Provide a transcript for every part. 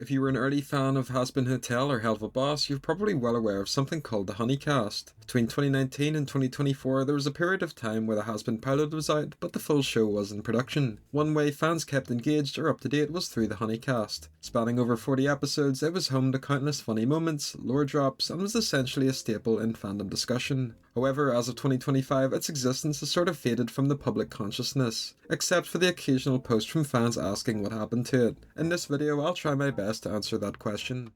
If you were an early fan of Hazbin Hotel or Helluva Boss, you're probably well aware of something called the Hunicast. Between 2019 and 2024, there was a period of time where the Hazbin pilot was out, but the full show was in production. One way fans kept engaged or up to date was through the Hunicast. Spanning over 40 episodes, it was home to countless funny moments, lore drops, and was essentially a staple in fandom discussion. However, as of 2025, its existence has sort of faded from the public consciousness, except for the occasional post from fans asking what happened to it. In this video, I'll try my best to answer that question.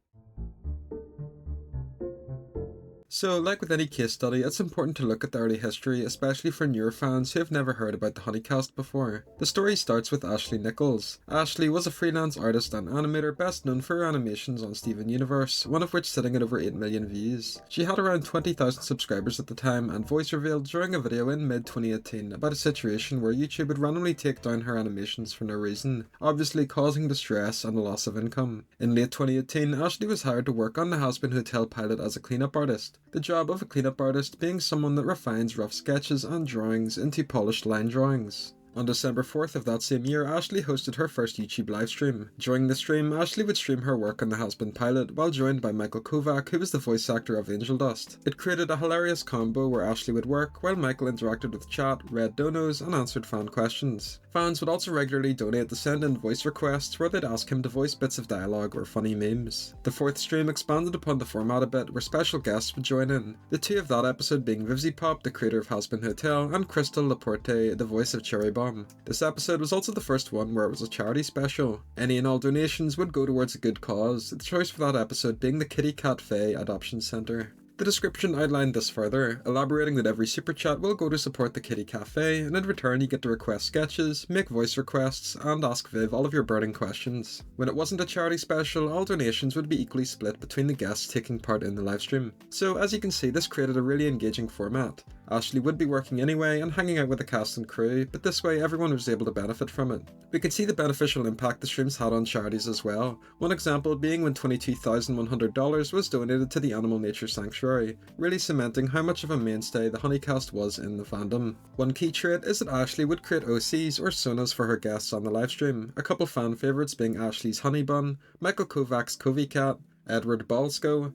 So, like with any case study, it's important to look at the early history, especially for newer fans who have never heard about the Hunicast before. The story starts with Ashley Nichols. Ashley was a freelance artist and animator best known for her animations on Steven Universe, one of which sitting at over 8 million views. She had around 20,000 subscribers at the time, and voice revealed during a video in mid-2018 about a situation where YouTube would randomly take down her animations for no reason, obviously causing distress and a loss of income. In late 2018, Ashley was hired to work on the Hazbin Hotel pilot as a cleanup artist. The job of a cleanup artist being someone that refines rough sketches and drawings into polished line drawings. On December 4th of that same year, Ashley hosted her first YouTube livestream. During the stream, Ashley would stream her work on the Hazbin pilot while joined by Michael Kovac, who was the voice actor of Angel Dust. It created a hilarious combo where Ashley would work while Michael interacted with chat, read donos, and answered fan questions. Fans would also regularly donate to send in voice requests where they'd ask him to voice bits of dialogue or funny memes. The fourth stream expanded upon the format a bit where special guests would join in, the two of that episode being Pop, the creator of Hazbin Hotel, and Crystal Laporte, the voice of Cherry Bomb. This episode was also the first one where it was a charity special. Any and all donations would go towards a good cause, the choice for that episode being the Kitty Cat Faye Adoption Centre. The description outlined this further, elaborating that every super chat will go to support the Kitty Cafe, and in return you get to request sketches, make voice requests, and ask Viv all of your burning questions. When it wasn't a charity special, all donations would be equally split between the guests taking part in the livestream. So as you can see, this created a really engaging format. Ashley would be working anyway and hanging out with the cast and crew, but this way everyone was able to benefit from it. We could see the beneficial impact the streams had on charities as well, one example being when $22,100 was donated to the Animal Nature Sanctuary, really cementing how much of a mainstay the Hunicast was in the fandom. One key trait is that Ashley would create OCs or sonas for her guests on the livestream, a couple fan favourites being Ashley's Honey Bun, Michael Kovac's Covey Cat, Edward Balsco,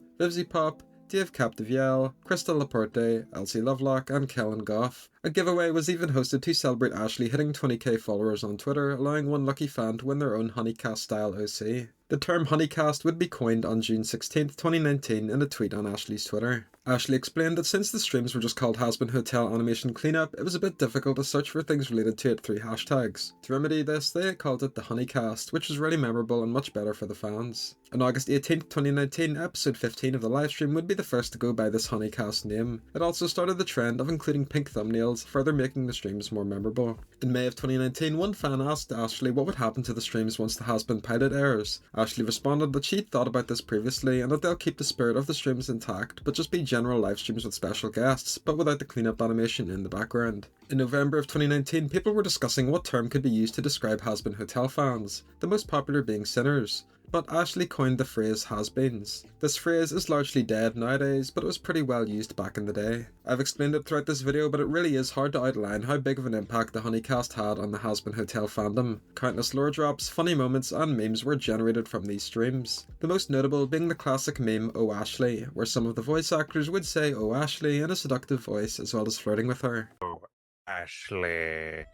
Pop, Dave Capdevielle, Crystal Laporte, Elsie Lovelock, and Kellen Goff. A giveaway was even hosted to celebrate Ashley hitting 20k followers on Twitter, allowing one lucky fan to win their own Hunicast-style OC. The term Hunicast would be coined on June 16, 2019 in a tweet on Ashley's Twitter. Ashley explained that since the streams were just called Hazbin Hotel Animation Cleanup, it was a bit difficult to search for things related to it through hashtags. To remedy this, they called it the Hunicast, which was really memorable and much better for the fans. On August 18, 2019, episode 15 of the livestream would be the first to go by this Hunicast name. It also started the trend of including pink thumbnails, further making the streams more memorable. In May of 2019, one fan asked Ashley what would happen to the streams once the Hazbin pilot airs. Ashley responded that she'd thought about this previously and that they'll keep the spirit of the streams intact, but just be general live streams with special guests, but without the cleanup animation in the background. In November of 2019, people were discussing what term could be used to describe Hazbin Hotel fans, the most popular being sinners. But Ashley coined the phrase has-beens. This phrase is largely dead nowadays, but it was pretty well used back in the day. I've explained it throughout this video, but it really is hard to outline how big of an impact the Hunicast had on the Hazbin Hotel fandom. Countless lore drops, funny moments, and memes were generated from these streams. The most notable being the classic meme Oh Ashley, where some of the voice actors would say Oh Ashley in a seductive voice as well as flirting with her. Oh, Ashley.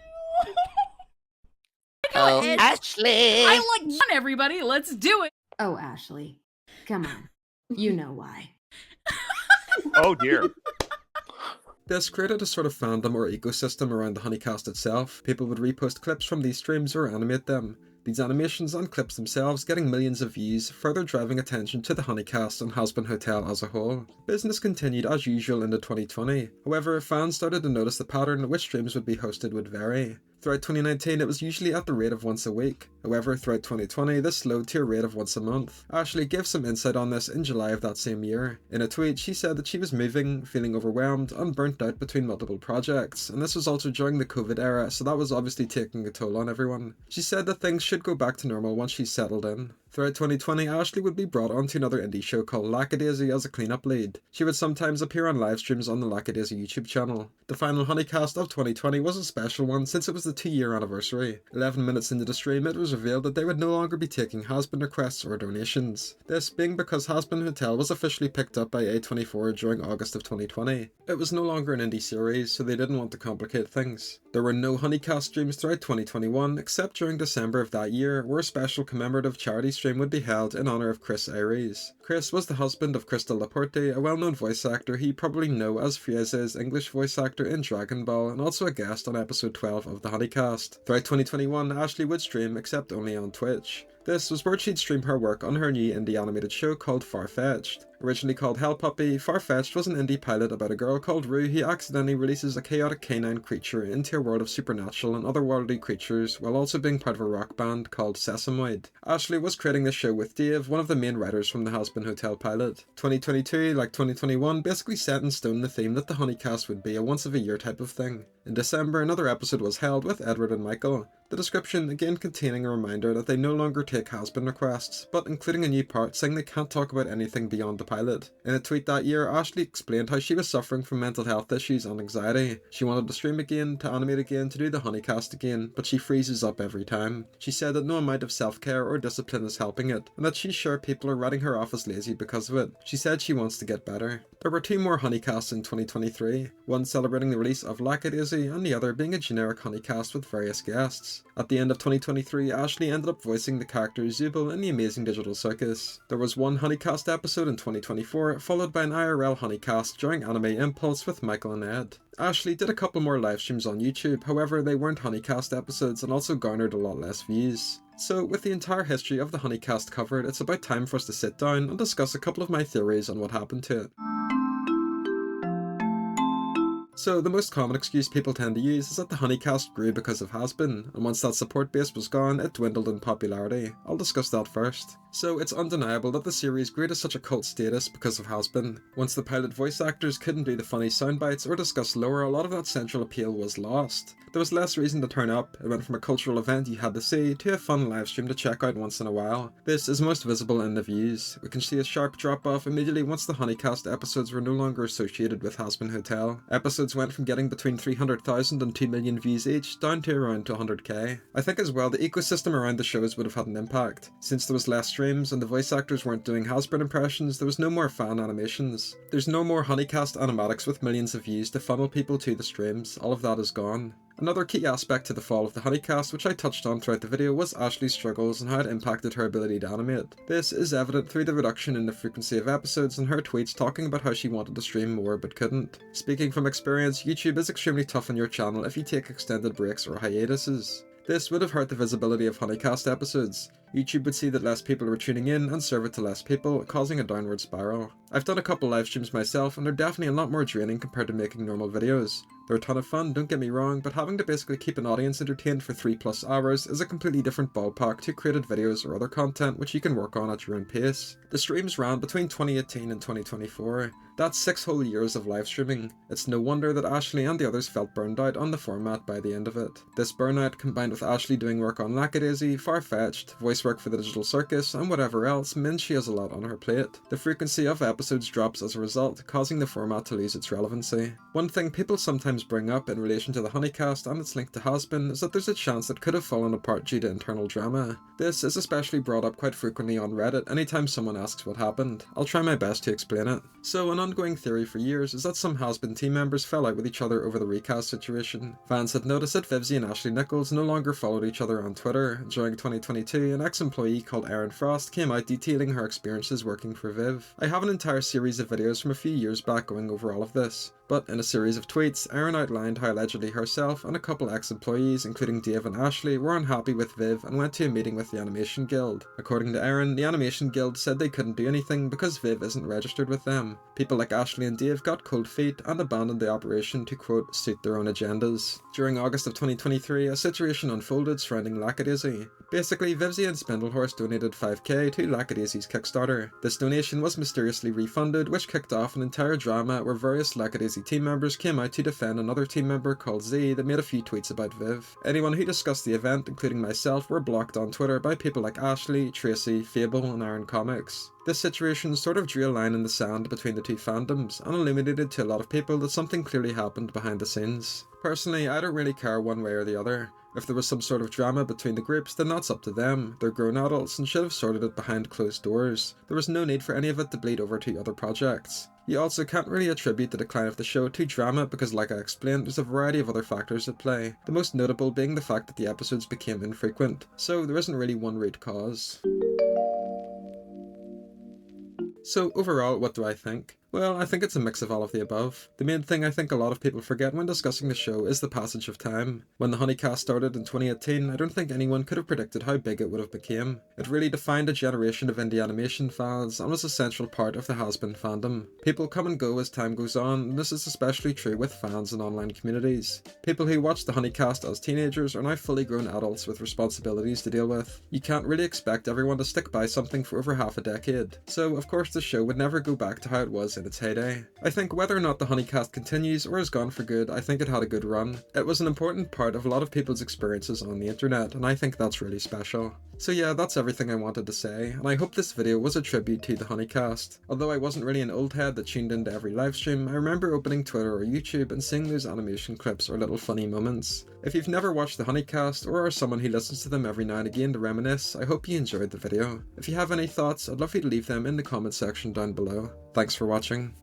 Oh, Ashley! I like on everybody. Let's do it. Oh, Ashley. Come on. You know why. Oh dear. This created a sort of fandom or ecosystem around the Hunicast itself. People would repost clips from these streams or animate them. These animations and clips themselves getting millions of views, further driving attention to the Hunicast and Hazbin Hotel as a whole. Business continued as usual into 2020. However, fans started to notice the pattern which streams would be hosted would vary. Throughout 2019, it was usually at the rate of once a week. However, throughout 2020, this slowed to a rate of once a month. Ashley gave some insight on this in July of that same year. In a tweet, she said that she was moving, feeling overwhelmed, and burnt out between multiple projects, and this was also during the COVID era, so that was obviously taking a toll on everyone. She said that things should go back to normal once she's settled in. Throughout 2020, Ashley would be brought onto another indie show called Lackadaisy as a cleanup lead. She would sometimes appear on live streams on the Lackadaisy YouTube channel. The final Hunicast of 2020 was a special one since it was the 2-year anniversary. 11 minutes into the stream, it was revealed that they would no longer be taking hazbin requests or donations. This being because Hazbin Hotel was officially picked up by A24 during August of 2020. It was no longer an indie series, so they didn't want to complicate things. There were no Hunicast streams throughout 2021, except during December of that year, where a special commemorative charity stream would be held in honour of Chris Ayres. Chris was the husband of Crystal Laporte, a well-known voice actor who you probably know as Frieza's English voice actor in Dragon Ball, and also a guest on episode 12 of the Hunicast. Throughout 2021, Ashley would stream, except only on Twitch. This was where she'd stream her work on her new indie animated show called Farfetched. Originally called Hell Puppy, Farfetched was an indie pilot about a girl called Rue who accidentally releases a chaotic canine creature into a world of supernatural and otherworldly creatures while also being part of a rock band called Sesamoid. Ashley was creating this show with Dave, one of the main writers from the Hazbin Hotel pilot. 2022, like 2021, basically set in stone the theme that the Hunicast would be a once-a-year type of thing. In December, another episode was held with Edward and Michael. The description again containing a reminder that they no longer take hazbin requests, but including a new part saying they can't talk about anything beyond the pilot. In a tweet that year, Ashley explained how she was suffering from mental health issues and anxiety. She wanted to stream again, to animate again, to do the Hunicast again, but she freezes up every time. She said that no amount of self-care or discipline is helping it, and that she's sure people are writing her off as lazy because of it. She said she wants to get better. There were 2 more Hunicasts in 2023, one celebrating the release of Lackadaisy and the other being a generic Hunicast with various guests. At the end of 2023, Ashley ended up voicing the character Zubul in The Amazing Digital Circus. There was one Hunicast episode in 2024, followed by an IRL Hunicast during Anime Impulse with Michael and Ed. Ashley did a couple more live streams on YouTube, however they weren't Hunicast episodes and also garnered a lot less views. So with the entire history of the Hunicast covered, it's about time for us to sit down and discuss a couple of my theories on what happened to it. So the most common excuse people tend to use is that the Hunicast grew because of Hazbin, and once that support base was gone, it dwindled in popularity. I'll discuss that first. So it's undeniable that the series grew to such a cult status because of Hazbin. Once the pilot voice actors couldn't do the funny soundbites or discuss lore, a lot of that central appeal was lost. There was less reason to turn up. It went from a cultural event you had to see to a fun livestream to check out once in a while. This is most visible in the views. We can see a sharp drop off immediately once the Hunicast episodes were no longer associated with Hazbin Hotel. Episodes went from getting between 300,000 and 2 million views each down to around 200k. I think as well the ecosystem around the shows would have had an impact. Since there was less streams and the voice actors weren't doing Hazbin impressions, there was no more fan animations. There's no more Hunicast animatics with millions of views to funnel people to the streams. All of that is gone. Another key aspect to the fall of the Hunicast, which I touched on throughout the video, was Ashley's struggles and how it impacted her ability to animate. This is evident through the reduction in the frequency of episodes and her tweets talking about how she wanted to stream more but couldn't. Speaking from experience, YouTube is extremely tough on your channel if you take extended breaks or hiatuses. This would have hurt the visibility of Hunicast episodes. YouTube would see that less people were tuning in and serve it to less people, causing a downward spiral. I've done a couple live streams myself and they're definitely a lot more draining compared to making normal videos. They're a ton of fun, don't get me wrong, but having to basically keep an audience entertained for 3+ hours is a completely different ballpark to created videos or other content which you can work on at your own pace. The streams ran between 2018 and 2024. That's 6 whole years of live streaming. It's no wonder that Ashley and the others felt burned out on the format by the end of it. This burnout, combined with Ashley doing work on Lackadaisy, Farfetched, voice work for the Digital Circus, and whatever else, means she has a lot on her plate. The frequency of episodes drops as a result, causing the format to lose its relevancy. One thing people sometimes bring up in relation to the Hunicast and its link to Hazbin is that there's a chance it could have fallen apart due to internal drama. This is especially brought up quite frequently on Reddit anytime someone asks what happened. I'll try my best to explain it. So an ongoing theory for years is that some Hazbin team members fell out with each other over the recast situation. Fans had noticed that Vivzy and Ashley Nichols no longer followed each other on Twitter. During 2022, an ex-employee called Erin Frost came out detailing her experiences working for Viv. I have an entire series of videos from a few years back going over all of this. But in a series of tweets, Erin outlined how allegedly herself and a couple ex-employees, including Dave and Ashley, were unhappy with Viv and went to a meeting with the Animation Guild. According to Erin, the Animation Guild said they couldn't do anything because Viv isn't registered with them. People like Ashley and Dave got cold feet and abandoned the operation to, quote, suit their own agendas. During August of 2023, a situation unfolded surrounding Lackadaisy. Basically, Vivzy and Spindlehorse donated 5k to Lackadaisy's Kickstarter. This donation was mysteriously refunded, which kicked off an entire drama where various Lackadaisy crazy team members came out to defend another team member called Z that made a few tweets about Viv. Anyone who discussed the event, including myself, were blocked on Twitter by people like Ashley, Tracy, Fable, and Iron Comics. This situation sort of drew a line in the sand between the two fandoms and illuminated to a lot of people that something clearly happened behind the scenes. Personally, I don't really care one way or the other. If there was some sort of drama between the groups, then that's up to them. They're grown adults and should have sorted it behind closed doors. There was no need for any of it to bleed over to other projects. You also can't really attribute the decline of the show to drama because, like I explained, there's a variety of other factors at play, the most notable being the fact that the episodes became infrequent, so there isn't really one root cause. So overall, what do I think? Well, I think it's a mix of all of the above. The main thing I think a lot of people forget when discussing the show is the passage of time. When the Hunicast started in 2018, I don't think anyone could have predicted how big it would have become. It really defined a generation of indie animation fans and was a central part of the has-been fandom. People come and go as time goes on, and this is especially true with fans and online communities. People who watched the Hunicast as teenagers are now fully grown adults with responsibilities to deal with. You can't really expect everyone to stick by something for over half a decade, so of course the show would never go back to how it was in its heyday. I think whether or not the Hunicast continues or is gone for good, I think it had a good run. It was an important part of a lot of people's experiences on the internet, and I think that's really special. So yeah, that's everything I wanted to say, and I hope this video was a tribute to the Hunicast. Although I wasn't really an old head that tuned into every livestream, I remember opening Twitter or YouTube and seeing those animation clips or little funny moments. If you've never watched the Hunicast, or are someone who listens to them every now and again to reminisce, I hope you enjoyed the video. If you have any thoughts, I'd love you to leave them in the comment section down below. Thanks for watching.